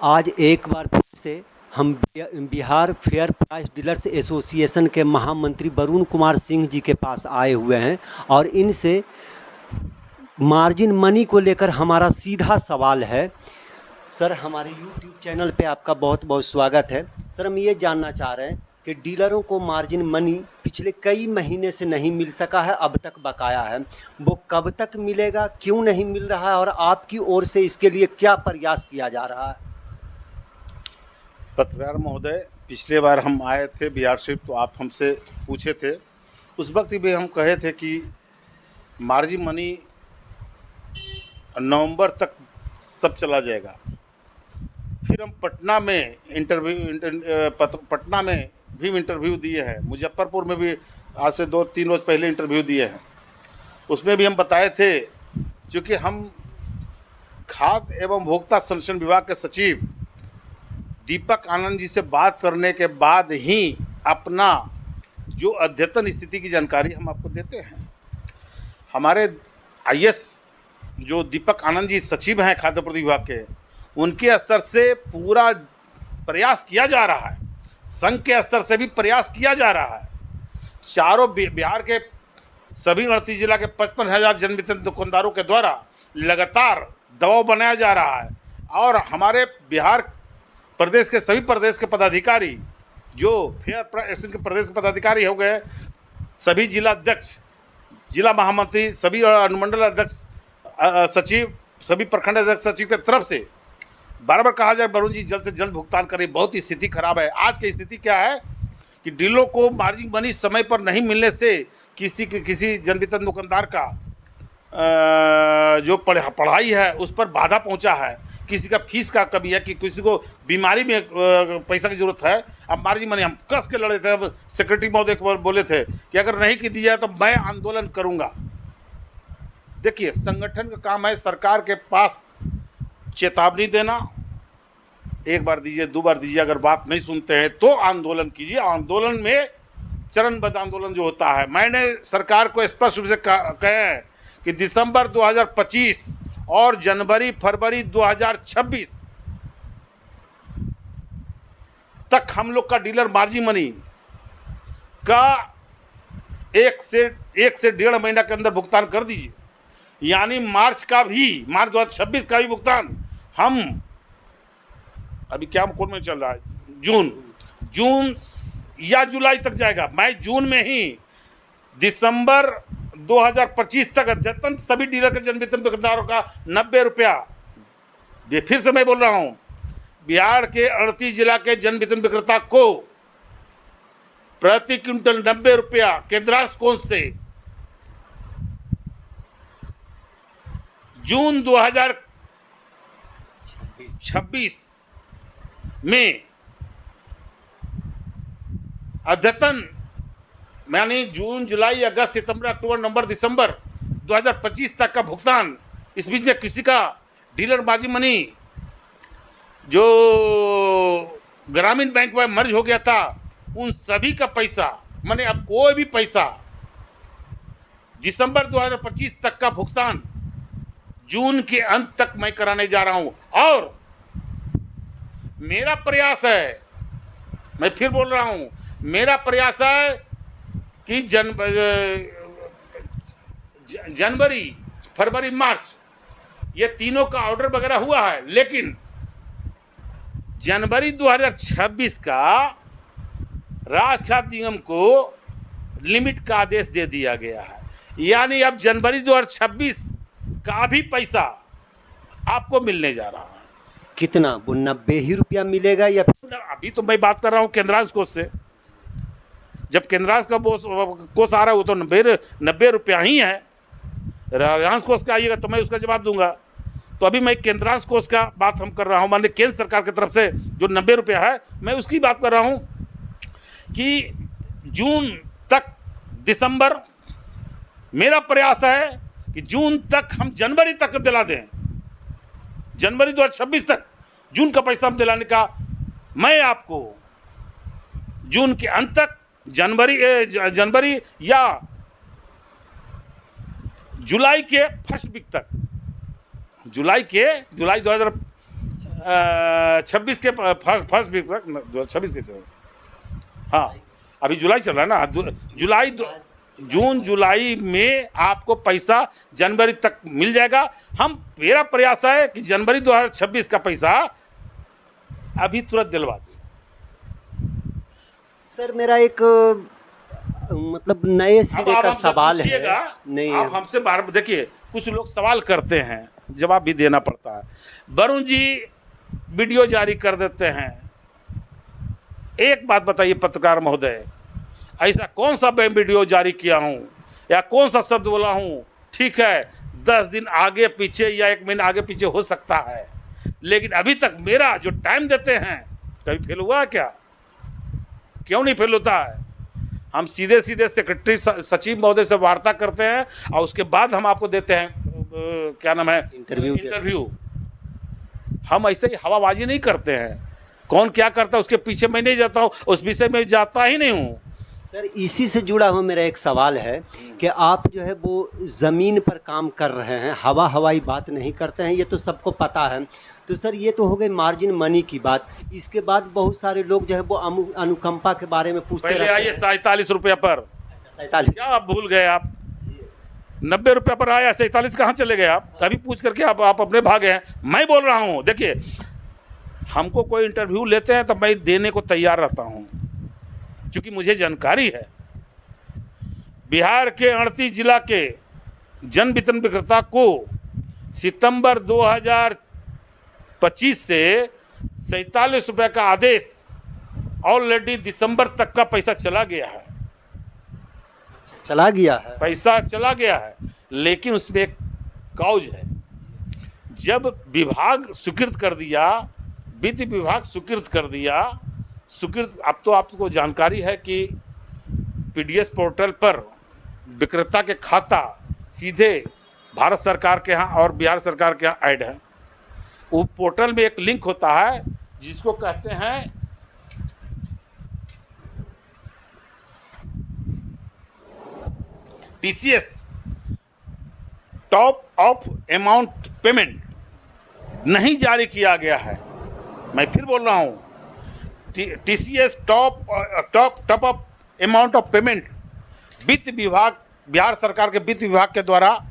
आज एक बार फिर से हम Bihar fair price dealers association के महामंत्री वरुण कुमार सिंह जी के पास आए हुए हैं और इनसे मार्जिन मनी को लेकर हमारा सीधा सवाल है। सर, हमारे यूट्यूब चैनल पे आपका बहुत बहुत स्वागत है। सर, हम ये जानना चाह रहे हैं कि डीलरों को मार्जिन मनी पिछले कई महीने से नहीं मिल सका है, अब तक बकाया है। वो कब तक मिलेगा, क्यों नहीं मिल रहा है और आपकी ओर से इसके लिए क्या प्रयास किया जा रहा है? पत्रकार महोदय, पिछले बार हम आए थे बिहार से, तो आप हमसे पूछे थे, उस वक्त भी हम कहे थे कि मार्जिन मनी नवंबर तक सब चला जाएगा। फिर हम पटना में पटना में भी इंटरव्यू दिए हैं, मुजफ्फरपुर में भी आज से 2-3 रोज़ पहले इंटरव्यू दिए हैं। उसमें भी हम बताए थे, क्योंकि हम खाद्य एवं उपभोक्ता संरक्षण विभाग के सचिव दीपक आनंद जी से बात करने के बाद ही अपना जो अद्यतन स्थिति की जानकारी हम आपको देते हैं। हमारे आईएएस जो दीपक आनंद जी सचिव हैं खाद्य आपूर्ति विभाग के, उनके स्तर से पूरा प्रयास किया जा रहा है, संघ के स्तर से भी प्रयास किया जा रहा है। चारों बिहार के सभी 38 जिला के 55,000 जन वितरण दुकानदारों के द्वारा लगातार दबाव बनाया जा रहा है और हमारे बिहार प्रदेश के सभी प्रदेश के पदाधिकारी जो फेयर प्राइस के प्रदेश के पदाधिकारी हो गए, सभी जिला अध्यक्ष, जिला महामंत्री, सभी अनुमंडल अध्यक्ष, सचिव, सभी प्रखंड अध्यक्ष सचिव के तरफ से बार बार कहा जाए वरुण जी जल्द से जल्द भुगतान करें। बहुत ही स्थिति खराब है। आज की स्थिति क्या है कि डीलरों को मार्जिन मनी समय पर नहीं मिलने से किसी जन वितरण दुकानदार का जो पढ़ाई है उस पर बाधा पहुंचा है। किसी का फीस का कमी है, कि किसी को बीमारी में पैसा की जरूरत है। अब मार्जिन मनी हम कस के लड़े थे। अब सेक्रेटरी महोदय को बोले थे कि अगर नहीं की दी जाए तो मैं आंदोलन करूंगा। देखिए, संगठन का काम है सरकार के पास चेतावनी देना, एक बार दीजिए, 2 बार दीजिए, अगर बात नहीं सुनते हैं तो आंदोलन कीजिए। आंदोलन में चरणबद्ध आंदोलन जो होता है, मैंने सरकार को स्पष्ट रूप से कहे कि दिसंबर 2025 और जनवरी-फरवरी 2026 तक हम लोग का डीलर मार्जिन मनी का 1 से 1.5 महीना के अंदर भुगतान कर दीजिए। यानी मार्च 2026 का भी भुगतान हम, अभी क्या कौन में चल रहा है, जून या जुलाई तक जाएगा। मैं जून में ही दिसंबर 2025 तक अद्यतन सभी डीलर के जन वितरण दुकानदारों का 90 रुपया, फिर से मैं बोल रहा हूं, बिहार के 38 जिला के जन वितरण विक्रेता को प्रति क्विंटल 90 रुपया केंद्रांश कोष से जून 2026 में अद्यतन, यानी जून, जुलाई, अगस्त, सितंबर, अक्टूबर, नवंबर, दिसंबर 2025 तक का भुगतान। इस बीच में किसी का डीलर मार्जिन मनी जो ग्रामीण बैंक में मर्ज हो गया था, उन सभी का पैसा, माने अब कोई भी पैसा दिसंबर 2025 तक का भुगतान जून के अंत तक मैं कराने जा रहा हूं। और मेरा प्रयास है, मैं फिर बोल रहा हूं, मेरा प्रयास है कि जनवरी, फरवरी, मार्च, ये तीनों का ऑर्डर वगैरह हुआ है, लेकिन जनवरी 2026 का राज्य खाद्य निगम को लिमिट का आदेश दे दिया गया है। यानी अब जनवरी 2026 का भी पैसा आपको मिलने जा रहा है। कितना? वो 90 ही रुपया मिलेगा या अभी तो मैं बात कर रहा हूँ केंद्रांश कोष से। जब केंद्रांश का कोष आ रहा है वो तो 90 रुपया ही है। राज्यांश कोष का आइएगा तो मैं उसका जवाब दूंगा। तो अभी मैं केंद्रांश कोष का बात हम कर रहा हूँ, माननीय केंद्र सरकार की तरफ से जो 90 रुपया है, मैं उसकी बात कर रहा हूँ कि जून तक, दिसंबर, मेरा प्रयास है कि जून तक हम जनवरी तक दिला दें। जनवरी 2026 तक जून का पैसा हम दिलाने का, मैं आपको जून के अंत तक, जनवरी या जुलाई के फर्स्ट वीक तक, जुलाई 2000 26 के फर्स्ट वीक तक 26 के से, हाँ अभी जुलाई चल रहा है ना, जून जुलाई में आपको पैसा जनवरी तक मिल जाएगा। मेरा प्रयास है कि जनवरी 2026 का पैसा अभी तुरंत दिलवा दें। सर मेरा एक मतलब नए सिरे का सवाल है। नहीं, आप हमसे बार देखिए, कुछ लोग सवाल करते हैं, जवाब भी देना पड़ता है। वरुण जी वीडियो जारी कर देते हैं। एक बात बताइए पत्रकार महोदय, ऐसा कौन सा मैं वीडियो जारी किया हूँ या कौन सा शब्द बोला हूँ? ठीक है 10 दिन आगे पीछे या 1 महीना आगे पीछे हो सकता है, लेकिन अभी तक मेरा जो टाइम देते हैं कभी फेल हुआ है क्या? क्यों नहीं फेल होता है? हम सीधे सीधे सेक्रेटरी सचिव महोदय से वार्ता करते हैं और उसके बाद हम आपको देते हैं क्या नाम है, इंटरव्यू। हम ऐसे ही हवाबाजी नहीं करते हैं। कौन क्या करता है उसके पीछे मैं नहीं जाता हूँ, उस विषय में जाता ही नहीं हूँ। सर इसी से जुड़ा हुआ मेरा एक सवाल है कि आप जो है वो ज़मीन पर काम कर रहे हैं, हवाई बात नहीं करते हैं, ये तो सबको पता है। तो सर ये तो हो गई मार्जिन मनी की बात। इसके बाद बहुत सारे लोग जो है वो अनुकंपा के बारे में पूछते पहले आइए 47 रुपया पर। अच्छा 47, क्या आप भूल गए? आप 90 रुपया पर आया, 47 कहाँ चले गए आप? तभी पूछ करके आप अपने भागे हैं। मैं बोल रहा हूँ, देखिए हमको कोई इंटरव्यू लेते हैं तो मैं देने को तैयार रहता हूँ, क्योंकि मुझे जानकारी है। बिहार के 38 जिला के जन वितरण विक्रेता को सितंबर 2025 से 47 रुपये का आदेश ऑलरेडी दिसंबर तक का पैसा चला गया है। चला गया है, पैसा चला गया है, लेकिन उसमें एक काउज है। जब विभाग स्वीकृत कर दिया, वित्त विभाग स्वीकृत कर दिया, अब तो आपको जानकारी है कि पीडीएस पोर्टल पर विक्रेता के खाता सीधे भारत सरकार के यहाँ और बिहार सरकार के यहाँ ऐड है। वो पोर्टल में एक लिंक होता है जिसको कहते हैं TCS, top of amount payment, नहीं जारी किया गया है। मैं फिर बोल रहा हूँ, TCS top of amount of payment वित्त विभाग, बिहार सरकार के वित्त विभाग के द्वारा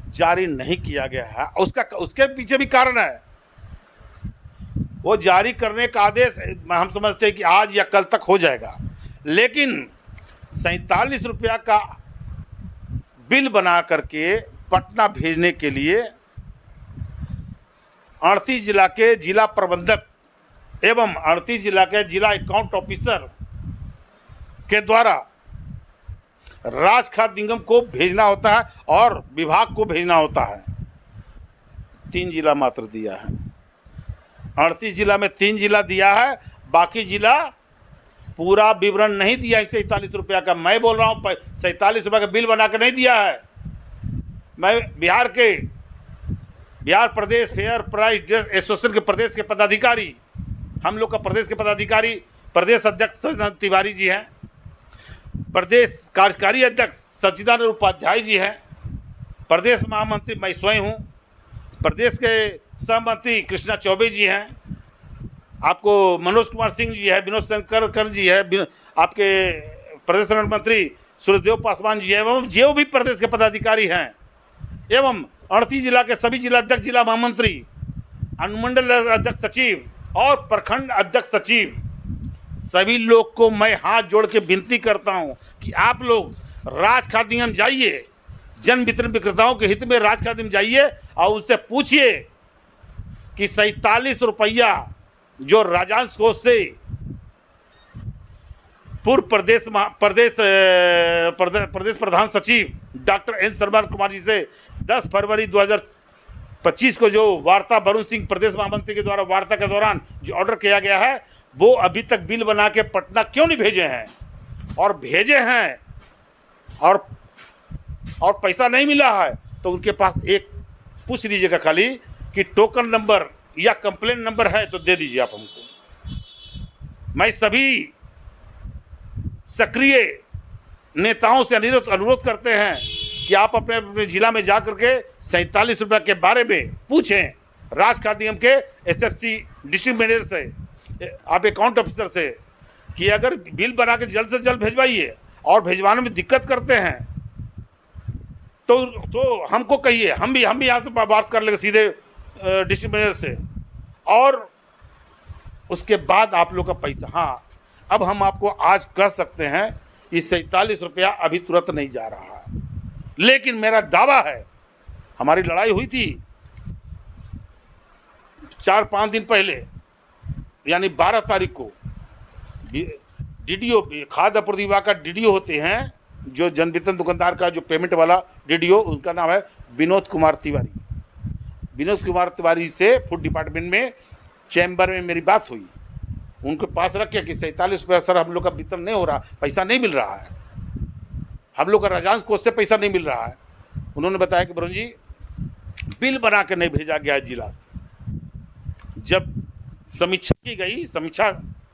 जारी नहीं किया गया है। उसके पीछे भी कारण है। वो जारी करने का आदेश हम समझते हैं कि आज या कल तक हो जाएगा, लेकिन 47 रुपया का बिल बना करके पटना भेजने के लिए 38 जिला के जिला प्रबंधक एवं 38 जिला के जिला अकाउंट ऑफिसर के द्वारा राज खाद्य निगम को भेजना होता है और विभाग को भेजना होता है। 3 जिला मात्र दिया है। 38 जिला में 3 जिला दिया है, बाकी जिला पूरा विवरण नहीं दिया है 47 रुपया का। मैं बोल रहा हूँ 47 रुपया का बिल बना कर नहीं दिया है। मैं बिहार प्रदेश फेयर प्राइस एसोसिएशन के प्रदेश के पदाधिकारी, हम लोग का प्रदेश के पदाधिकारी प्रदेश अध्यक्ष तिवारी जी हैं, प्रदेश कार्यकारी अध्यक्ष सच्चिदानंद उपाध्याय जी हैं, प्रदेश महामंत्री मैं स्वयं हूँ, प्रदेश के सहमंत्री कृष्णा चौबे जी हैं, आपको मनोज कुमार सिंह जी है, विनोद शंकर जी है, आपके प्रदेश मंत्री सूर्यदेव पासवान जी है, एवं जो भी प्रदेश के पदाधिकारी हैं, एवं 38 जिला के सभी जिला अध्यक्ष, जिला महामंत्री, अनुमंडल अध्यक्ष सचिव और प्रखंड अध्यक्ष सचिव, सभी लोग को मैं हाथ जोड़ के विनती करता हूं कि आप लोग राज खाद्य निगम जाइए, जन वितरण विक्रेताओं के हित में राज खाद्य निगम जाइए और उनसे पूछिए कि 47 रुपया जो राजस्व कोष से पूर्व प्रदेश प्रधान सचिव डॉक्टर एन श्रवण कुमार जी से 10 फरवरी 2025 को जो वार्ता वरुण सिंह प्रदेश महामंत्री के द्वारा वार्ता के दौरान जो ऑर्डर किया गया है, वो अभी तक बिल बना के पटना क्यों नहीं भेजे हैं? और भेजे हैं और पैसा नहीं मिला है तो उनके पास एक पूछ लीजिएगा खाली कि टोकन नंबर या कंप्लेन नंबर है तो दे दीजिए आप हमको। मैं सभी सक्रिय नेताओं से अनुरोध करते हैं कि आप अपने अपने जिला में जा करके 47 रुपये के बारे में पूछें राज खाद्य निगम के एसएफसी डिस्ट्रिक्ट मैनेजर से, आप अकाउंट ऑफिसर से, कि अगर बिल बना के जल्द से जल्द भेजवाइए, और भेजवाने में दिक्कत करते हैं तो हमको कहिए, हम भी यहाँ से बात कर लेंगे सीधे डिस्ट्रिक्ट मैनेजर से। और उसके बाद आप लोग का पैसा, हाँ अब हम आपको आज कह सकते हैं कि 47 रुपया अभी तुरंत नहीं जा रहा है, लेकिन मेरा दावा है, हमारी लड़ाई हुई थी 4-5 दिन पहले, यानी 12 तारीख को डीडीओ, खाद्य आपूर्ति विभाग का डीडीओ होते हैं, जो जन वितरण दुकानदार का जो पेमेंट वाला डीडीओ, उनका नाम है विनोद कुमार तिवारी। विनोद कुमार तिवारी से फूड डिपार्टमेंट में चैम्बर में मेरी बात हुई, उनके पास रख के कि 47 रुपया सर हम लोग का वितरण नहीं हो रहा, पैसा नहीं मिल रहा है, हम लोग का राजस्व कोष से पैसा नहीं मिल रहा है। उन्होंने बताया कि वरुण जी बिल बना के नहीं भेजा गया जिला से। जब समीक्षा की गई, समीक्षा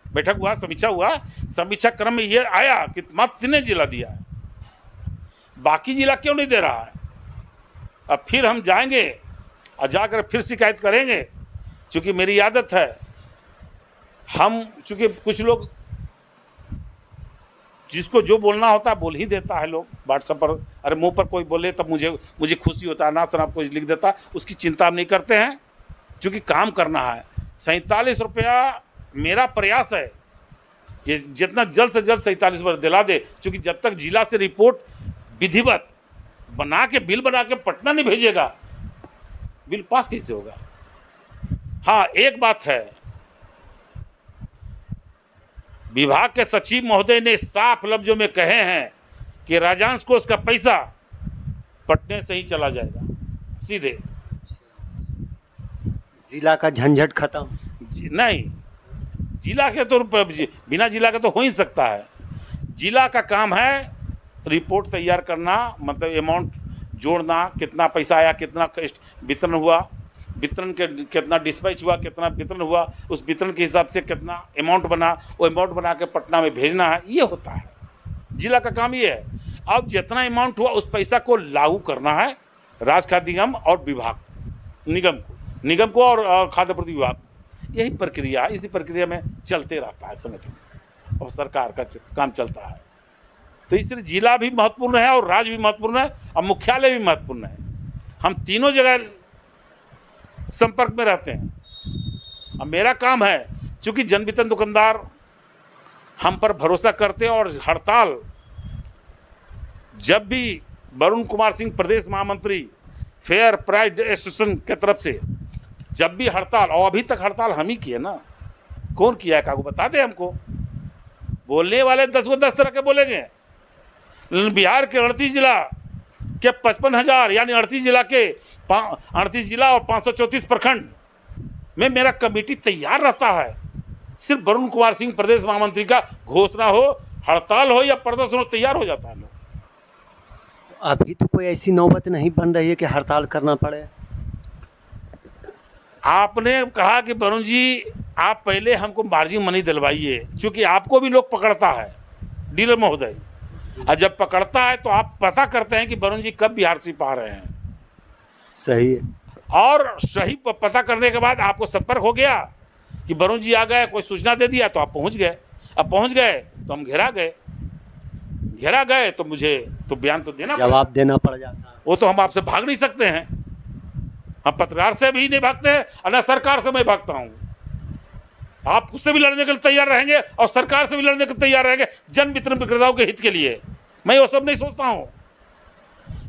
बैठक हुआ, समीक्षा हुआ, समीक्षा क्रम में ये आया कि मात्र 3 जिला दिया है, बाकी जिला क्यों नहीं दे रहा है। अब फिर हम जाएंगे और जाकर फिर शिकायत करेंगे, क्योंकि मेरी आदत है, हम चूँकि कुछ लोग जिसको जो बोलना होता है बोल ही देता है, लोग व्हाट्सएप पर, अरे मुंह पर कोई बोले तब मुझे खुशी होता है, ना सर आप कोई लिख देता, उसकी चिंता हम नहीं करते हैं, क्योंकि काम करना है। 47 रुपया मेरा प्रयास है कि जितना जल्द से जल्द 47 रुपये दिला दे, क्योंकि जब तक जिला से रिपोर्ट विधिवत बना के बिल बना के पटना नहीं भेजेगा, बिल पास कैसे होगा। हाँ एक बात है, विभाग के सचिव महोदय ने साफ लफ्जों में कहे हैं कि राजस्व कोष का पैसा पटने से ही चला जाएगा सीधे, जिला का झंझट खत्म। नहीं, जिला के तो बिना जिला के तो हो ही सकता है। जिला का काम है रिपोर्ट तैयार करना, मतलब अमाउंट जोड़ना, कितना पैसा आया, कितना वितरण हुआ, वितरण के कितना डिस्पैच हुआ, कितना वितरण हुआ, उस वितरण के हिसाब से कितना अमाउंट बना, वो अमाउंट बना के पटना में भेजना है, ये होता है जिला का काम ये है। अब जितना अमाउंट हुआ उस पैसा को लागू करना है राज खाद्य निगम और विभाग, निगम को और खाद्य आपूर्ति विभाग, यही प्रक्रिया है। इसी प्रक्रिया में चलते रहता है संगठन और सरकार का काम चलता है। तो इसलिए जिला भी महत्वपूर्ण है और राज्य भी महत्वपूर्ण है और मुख्यालय भी महत्वपूर्ण है। हम तीनों जगह संपर्क में रहते हैं। अब मेरा काम है, चूँकि जन वितरण दुकानदार हम पर भरोसा करते हैं, और हड़ताल जब भी वरुण कुमार सिंह प्रदेश महामंत्री फेयर प्राइस एसोसिएशन की तरफ से जब भी हड़ताल, और अभी तक हड़ताल हम ही किए ना, कौन किया है कागू बता दे हमको। बोलने वाले 10 तरह के बोलेंगे, लेकिन बिहार के 38 जिला के 55,000 यानी 38 जिला के 38 जिला और 534 प्रखंड में मेरा कमेटी तैयार रहता है। सिर्फ वरुण कुमार सिंह प्रदेश महामंत्री का घोषणा हो, हड़ताल हो या प्रदर्शन हो, तैयार हो जाता है लोग। अभी तो कोई ऐसी नौबत नहीं बन रही है कि हड़ताल करना पड़े। आपने कहा कि वरुण जी आप पहले हमको मार्जिन मनी दिलवाइए, क्योंकि आपको भी लोग पकड़ता है डीलर महोदय, और जब पकड़ता है तो आप पता करते हैं कि वरुण जी कब बिहार से पा रहे हैं। सही है। और सही पता करने के बाद आपको संपर्क हो गया कि वरुण जी आ गए, कोई सूचना दे दिया तो आप पहुंच गए। अब पहुंच गए तो हम घेरा गए तो मुझे तो बयान तो देना, जवाब देना पड़ जाता है। वो तो हम आपसे भाग नहीं सकते हैं, हम पत्रकार से भी नहीं भागते हैं और न सरकार से मैं भागता हूँ। आप उससे भी लड़ने के लिए तैयार रहेंगे और सरकार से भी लड़ने के लिए तैयार रहेंगे, जन वितरण विक्रेताओं के हित के लिए। मैं वो सब नहीं सोचता हूँ।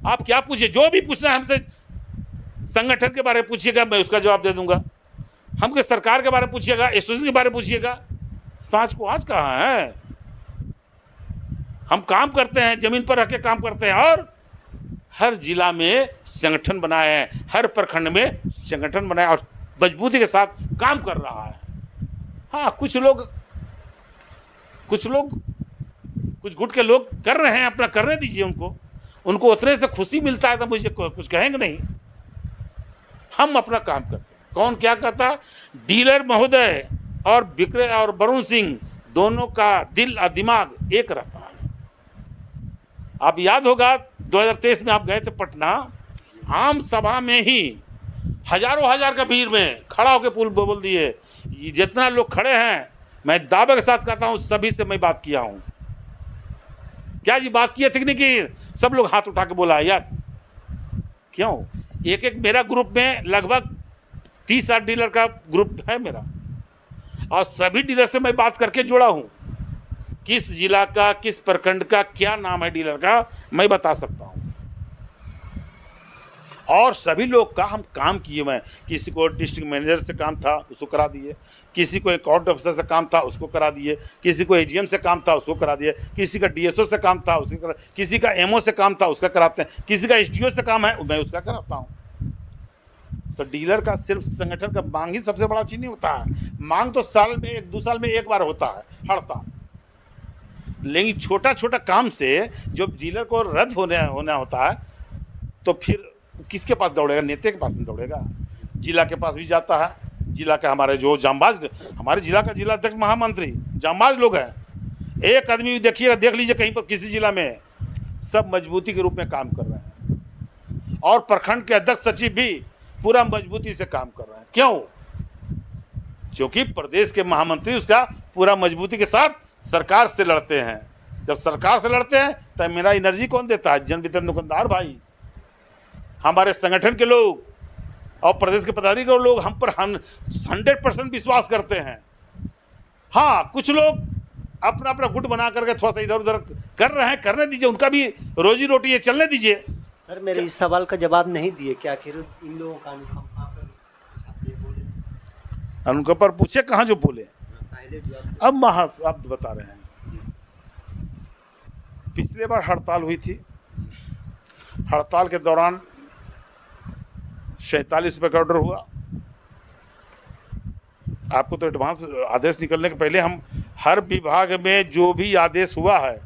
आप क्या पूछिए, जो भी पूछना है हमसे, संगठन के बारे में पूछिएगा, मैं उसका जवाब दे दूंगा। हमके सरकार के बारे में पूछिएगा, एसोसिएशन के बारे में पूछिएगा, सांच को आज कहाँ है। हम काम करते हैं, जमीन पर रह के काम करते हैं, और हर जिला में संगठन बनाए हैं, हर प्रखंड में संगठन बनाए और मजबूती के साथ काम कर रहा है। हाँ, कुछ लोग कुछ गुट के लोग कर रहे हैं, अपना करने दीजिए उनको उतने से खुशी मिलता है तो मुझे कुछ कहेंगे नहीं। हम अपना काम करते हैं। कौन क्या कहता, डीलर महोदय और विक्रय और वरुण सिंह दोनों का दिल और दिमाग एक रहता है। आप याद होगा 2023 में आप गए थे पटना, आम सभा में ही हजारों हजार का भीड़ में खड़ा होकर पुल बोल दिए। ये जितना लोग खड़े हैं, मैं दावे के साथ कहता हूँ सभी से मैं बात किया हूँ। क्या जी बात की है कि नहीं की? सब लोग हाथ उठा के बोला यस। क्यों? एक एक मेरा ग्रुप में लगभग 30 डीलर का ग्रुप है मेरा, और सभी डीलर से मैं बात करके जुड़ा हूँ। किस जिला का, किस प्रखंड का क्या नाम है डीलर का, मैं बता सकता हूँ। और सभी लोग का हम काम किए हुए हैं। किसी को डिस्ट्रिक्ट मैनेजर से काम था, उसको करा दिए। किसी को अकाउंट ऑफिसर से काम था, उसको करा दिए। किसी को एजीएम से काम था, उसको करा दिए। किसी का डीएसओ से काम था, उसको करा। किसी का एमओ से काम था, उसका कराते हैं। किसी का एसडीओ से काम है, मैं उसका कराता हूँ। तो डीलर का सिर्फ संगठन का मांग ही सबसे बड़ा चीज नहीं होता है। मांग तो साल में 1-2 साल में एक बार होता है, हड़ताल। लेकिन छोटा छोटा काम से जो डीलर को रद्द होना होता है, तो फिर किसके पास दौड़ेगा? नेता के पास नहीं दौड़ेगा, जिला के पास भी जाता है। जिला के हमारे जो जांबाज, हमारे जिला का जिला अध्यक्ष महामंत्री जांबाज लोग हैं। एक आदमी देखिएगा, देख लीजिए कहीं पर किसी जिला में, सब मजबूती के रूप में काम कर रहे हैं। और प्रखंड के अध्यक्ष सचिव भी पूरा मजबूती से काम कर रहे हैं। क्यों? क्योंकि प्रदेश के महामंत्री उसका पूरा मजबूती के साथ सरकार से लड़ते हैं। जब सरकार से लड़ते हैं तब मेरा एनर्जी कौन देता है? जन वितरण दुकानदार भाई, हमारे संगठन के लोग और प्रदेश के पदाधिकारी लोग हम पर 100% विश्वास करते हैं। हाँ, कुछ लोग अपना अपना गुट बना करके थोड़ा सा इधर उधर कर रहे हैं, करने दीजिए, उनका भी रोजी रोटी है, चलने दीजिए। सर मेरे इस सवाल का जवाब नहीं दिए कि आखिर इन लोगों का अनुकंपा पर कुछ आप ये बोले? अनुकंपा पर पूछे कहाँ जो बोले, पहले जो अब महाशब्द बता रहे हैं। पिछले बार हड़ताल हुई थी, हड़ताल के दौरान 47 रुपये का ऑर्डर हुआ। आपको तो एडवांस आदेश निकलने के पहले हम हर विभाग में जो भी आदेश हुआ है,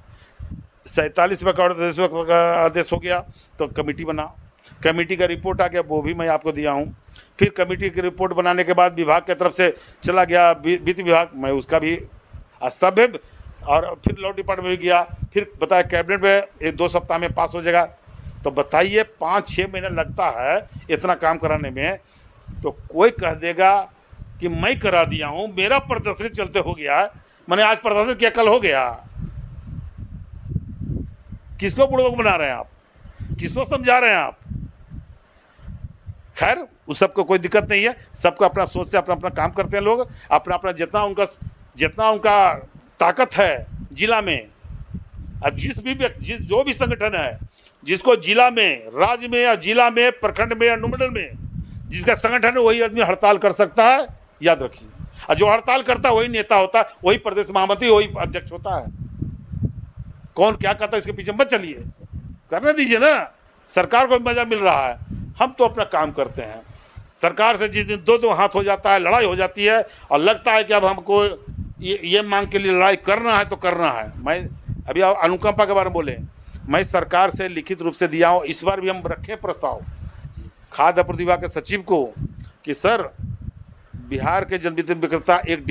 47 रुपये का आदेश हो गया तो कमेटी बना, कमेटी का रिपोर्ट आ गया, वो भी मैं आपको दिया हूँ। फिर कमेटी की रिपोर्ट बनाने के बाद विभाग की तरफ से चला गया वित्त विभाग, मैं उसका भी सभ्य, और फिर लॉ डिपार्टमेंट में गया, फिर बताया कैबिनेट में 1-2 सप्ताह में पास हो जाएगा। तो बताइए 5-6 महीना लगता है इतना काम कराने में। तो कोई कह देगा कि मैं करा दिया हूँ, मेरा प्रदर्शन चलते हो गया, मैंने आज प्रदर्शन किया कल हो गया। किसको बुड़बक बना रहे हैं आप? किसको समझा रहे हैं आप? खैर उस सबको कोई दिक्कत नहीं है, सबको अपना सोच से अपना अपना काम करते हैं लोग, अपना अपना जितना उनका ताकत है जिला में। अब जो भी संगठन है, जिसको जिला में, राज्य में या जिला में, प्रखंड में या अनुमंडल में जिसका संगठन है, वही आदमी हड़ताल कर सकता है, याद रखिए। और जो हड़ताल करता है वही नेता होता है, वही प्रदेश महामंत्री, वही अध्यक्ष होता है। कौन क्या कहता है इसके पीछे मत चलिए, करने दीजिए ना, सरकार को मजा मिल रहा है, हम तो अपना काम करते हैं। सरकार से जिस दिन 2-2 हाथ हो जाता है, लड़ाई हो जाती है और लगता है कि अब हमको ये मांग के लिए लड़ाई करना है तो करना है। मैं अभी अनुकंपा के बारे में बोले, मैं सरकार से लिखित रूप से दिया हूँ, इस बार भी हम रखें प्रस्ताव खाद्य आपूर्ति विभाग के सचिव को कि सर बिहार के जन वितरण विक्रेता एक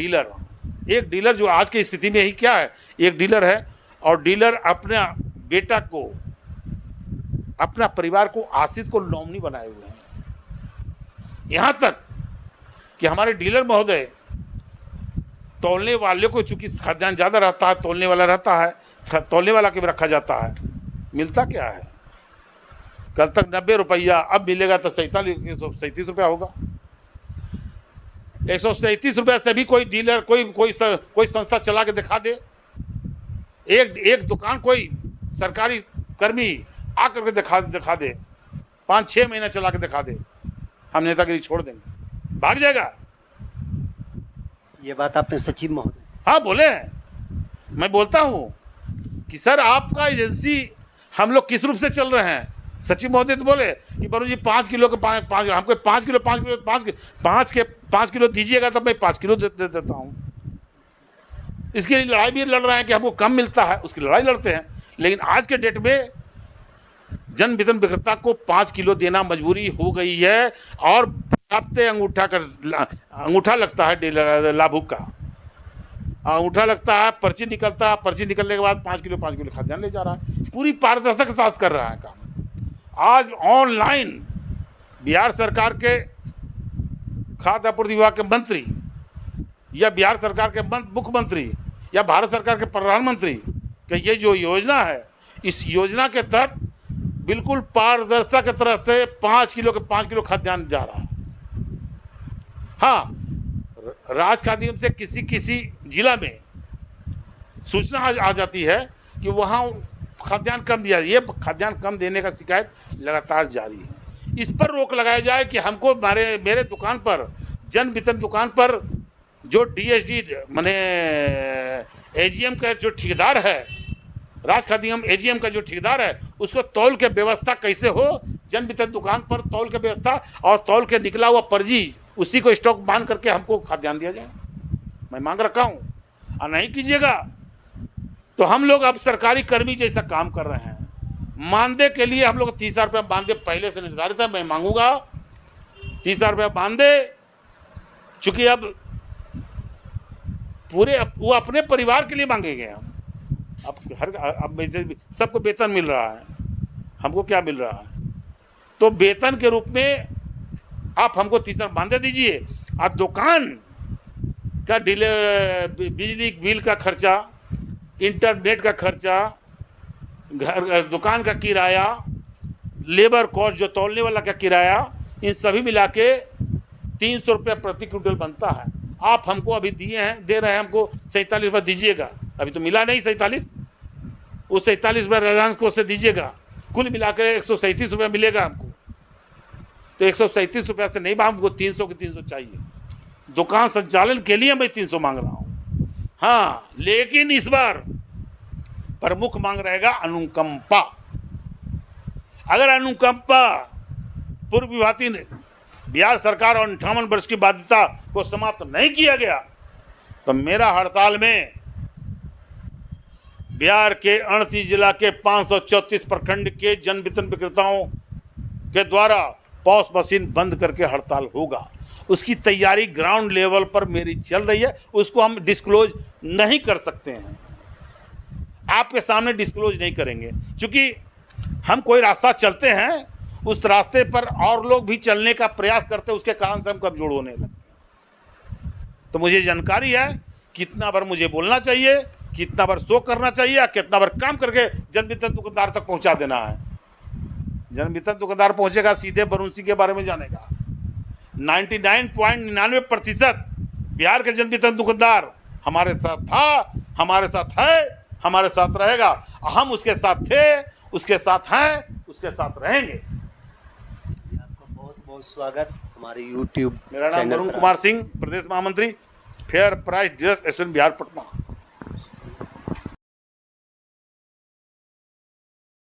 डीलर जो आज की स्थिति में ही क्या है, एक डीलर है, और डीलर अपना बेटा को, अपना परिवार को, आश्रित को नॉमिनी बनाए हुए हैं। यहाँ तक कि हमारे डीलर महोदय तौलने वाले को, चूंकि खाद्यान्न ज़्यादा रहता है, तौलने वाला रहता है, तौलने वाला के भी रखा जाता है। मिलता क्या है? कल तक 90 रुपया, अब मिलेगा तो 137 रुपया होगा। 137 रुपये से भी कोई डीलर, कोई संस्था चला के दिखा दे, एक दुकान कोई सरकारी कर्मी आकर के दिखा दे, 5-6 महीना चला के दिखा दे, हम नेतागिरी छोड़ देंगे, भाग जाएगा। ये बात आपने सचिव महोदय से? हाँ बोले हैं, मैं बोलता हूँ कि सर आपका एजेंसी हम लोग किस रूप से चल रहे हैं। सचिव महोदय तो बोले कि वरुण जी 5 किलो के 5 हमको 5 किलो दीजिएगा तब मैं 5 किलो दे देता हूँ। इसके लिए लड़ाई भी लड़ रहे हैं कि हमको कम मिलता है, उसकी लड़ाई लड़ते हैं। लेकिन आज के डेट में जन वितरण विक्रेता को 5 किलो देना मजबूरी हो गई है, और हफ्ते अंगूठा लगता है डीलर लाभुक का, अंगूठा लगता है, पर्ची निकलता है, पर्ची निकलने के बाद 5 किलो खाद्यान्न ले जा रहा है। पूरी पारदर्शिता के साथ कर रहा है काम। आज ऑनलाइन बिहार सरकार के खाद्य आपूर्ति विभाग के मंत्री या बिहार सरकार के मुख्यमंत्री या भारत सरकार के प्रधानमंत्री कि ये जो योजना है, इस योजना के तहत बिल्कुल पारदर्शिता के तरफ से 5 किलो के 5 किलो खाद्यान्न जा रहा है। हाँ, राज खाद्य से किसी जिला में सूचना आ जाती है कि वहाँ खाद्यान्न कम दिया, ये खाद्यान्न कम देने का शिकायत लगातार जारी है। इस पर रोक लगाया जाए कि हमको मेरे दुकान पर, जन वितरण दुकान पर जो DSD माने AGM का जो ठेकेदार है, राज खाद्य AGM का जो ठेकेदार है, उसको तौल के व्यवस्था कैसे हो, जन वितरण दुकान पर तौल के व्यवस्था और तौल के निकला हुआ पर्ची उसी को स्टॉक मान करके हमको खाद्यान्न दिया जाए। मैं मांग रखा हूँ, और नहीं कीजिएगा तो हम लोग अब सरकारी कर्मी जैसा काम कर रहे हैं। मानदेय के लिए हम लोग 30,000 रुपये मानदेय पहले से निर्धारित है, मैं मांगूंगा 30,000 रुपये मानदेय, चूँकि अब पूरे वो अपने परिवार के लिए मांगेंगे हम। अब सबको वेतन मिल रहा है, हमको क्या मिल रहा है? तो वेतन के रूप में आप हमको 30,000 मानदेय दीजिए, और दुकान का बिजली बिल का खर्चा, इंटरनेट का खर्चा, घर दुकान का किराया, लेबर कॉस्ट जो तौलने वाला का किराया, इन सभी मिला के 300 रुपये प्रति क्विंटल बनता है। आप हमको अभी दे रहे हैं हमको 47 रुपये दीजिएगा, अभी तो मिला नहीं 47, उस 47 रुपये रिलायंस को से दीजिएगा, कुल मिलाकर 137 रुपये मिलेगा हमको। तो 137 रुपये से नहीं, हमको 300 के 300 चाहिए। दुकान संचालन के लिए मैं 300 मांग रहा हूँ। हाँ, लेकिन इस बार प्रमुख मांग रहेगा अनुकंपा। अगर अनुकंपा पूर्व विभाती बिहार सरकार और 58 वर्ष की बाध्यता को समाप्त नहीं किया गया तो मेरा हड़ताल में बिहार के 38 जिला के 534 प्रखंड के जन वितरण विक्रेताओं के द्वारा पॉस मशीन बंद करके हड़ताल होगा। उसकी तैयारी ग्राउंड लेवल पर मेरी चल रही है, उसको हम डिस्क्लोज नहीं कर सकते हैं, आपके सामने डिस्क्लोज नहीं करेंगे, क्योंकि हम कोई रास्ता चलते हैं, उस रास्ते पर और लोग भी चलने का प्रयास करते हैं, उसके कारण से हम कमजोर होने लगते हैं। तो मुझे जानकारी है कितना बार मुझे बोलना चाहिए, कितना बार शो करना चाहिए, कितना बार काम करके जन वितरण दुकानदार तक पहुंचा देना है। जन वितरण दुकानदार पहुंचेगा सीधे वरुण सिंह के बारे में जानेगा। 99.99% बिहार के जन वितरण दुकानदार हमारे साथ था, हमारे साथ है, हमारे साथ रहेगा। हम उसके साथ थे, उसके साथ हैं, उसके साथ रहेंगे। आपका बहुत बहुत स्वागत हमारे YouTube मेरा नाम चैनल वरुण पर। कुमार सिंह, प्रदेश महामंत्री fair price dealers association Bihar Patna.